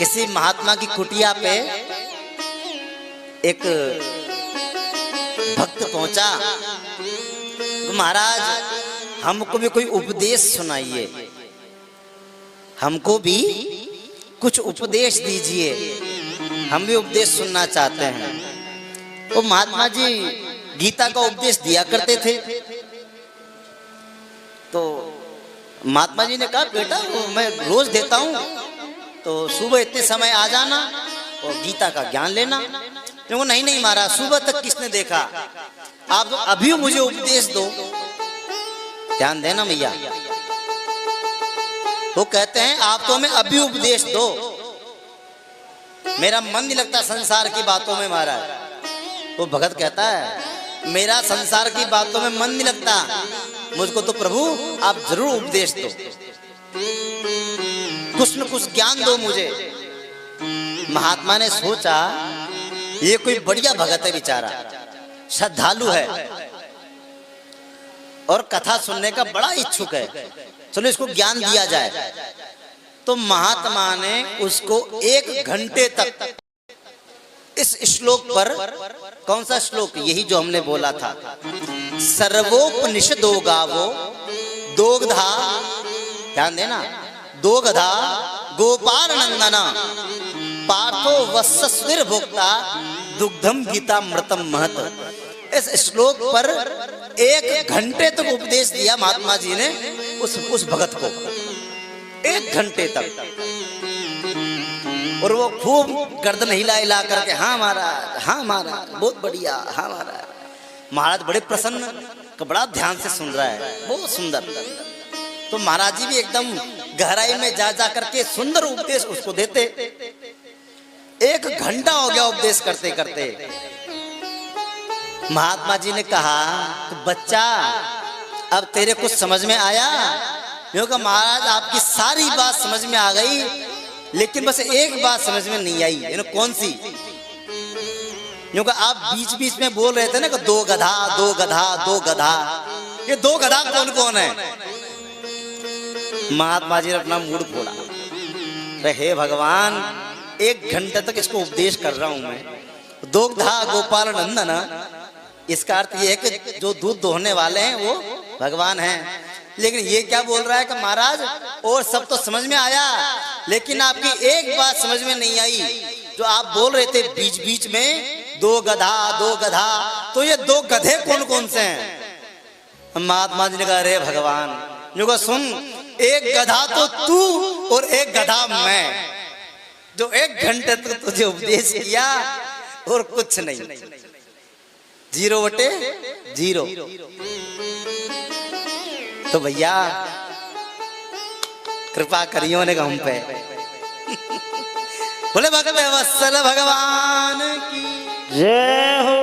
किसी महात्मा की कुटिया पे एक भक्त पहुंचा, तो महाराज हमको भी कोई उपदेश सुनाइए, हमको भी कुछ उपदेश दीजिए, हम भी उपदेश सुनना चाहते हैं। वो महात्मा जी गीता का उपदेश दिया करते थे। तो महात्मा जी ने कहा, बेटा वो मैं रोज देता हूँ, तो सुबह इतने समय आ जाना और गीता का ज्ञान लेना। क्योंकि नहीं नहीं महाराज, सुबह तक किसने देखा, आप तो अभी मुझे उपदेश दो। ध्यान देना भैया, वो कहते हैं आप तो हमें अभी उपदेश दो, मेरा मन नहीं लगता संसार की बातों में महाराज। वो भगत कहता है मेरा संसार की बातों में मन नहीं लगता, मुझको तो प्रभु आप जरूर उपदेश दो, कुछ न कुछ ज्ञान दो मुझे। महात्मा ने सोचा ये कोई बढ़िया भगत है, बेचारा श्रद्धालु है और कथा सुनने का बड़ा इच्छुक है, चलो इसको ज्ञान दिया जाए। तो महात्मा ने उसको 1 घंटे तक इस श्लोक पर, कौन सा श्लोक, यही जो हमने बोला था, सर्वोपनिषदो गावो दोग्धा, ध्यान देना, दोग्धा गोपाल नंदना पार्थो वत्सस्विर भोक्ता दुग्धम गीता मृतम महत। इस श्लोक पर 1 घंटे तक उपदेश दिया महात्मा जी ने उस भगत को, 1 घंटे तक। और वो खूब गर्दन हिला हिला करके हाँ महाराज, हाँ महाराज, बहुत बढ़िया, हाँ महाराज। महाराज बड़े प्रसन्न, बड़ा ध्यान से सुन रहा है, बहुत सुंदर। तो महाराज जी भी एकदम गहराई में जा जा करके सुंदर उपदेश उसको देते। 1 घंटा हो गया उपदेश करते करते। महात्मा जी ने कहा, तो बच्चा अब तेरे कुछ समझ में आया? क्योंकि महाराज आपकी सारी बात समझ में आ गई, लेकिन बस एक बात समझ में नहीं आई। कौन सी? क्योंकि आप बीच बीच में बोल रहे थे ना कि 2 गधा 2 गधा 2 गधा, ये 2 गधा कौन कौन है? महात्मा जी ने अपना मूड फोड़ा, हे भगवान 1 घंटे तक इसको उपदेश कर रहा हूं मैं, दोग्धा गोपाल नंदन, इसका अर्थ ये है कि जो दूध दोहने वाले हैं वो भगवान हैं। लेकिन ये क्या बोल रहा है कि महाराज और सब तो समझ में आया, लेकिन आपकी एक बात समझ में नहीं आई, जो आप बोल रहे थे बीच बीच में 2 गधा 2 गधा, तो ये 2 गधे कौन कौन से हैं? महात्मा जी ने कहा, अरे भगवान, जो कहा सुन, 1 गधा तो तू और 1 गधा मैं, जो 1 घंटे तक तुझे उपदेश किया और कुछ नहीं, 0/0। तो भैया कृपा करियो ने हम पे। बोले भगवत वत्सल भगवान की जय हो।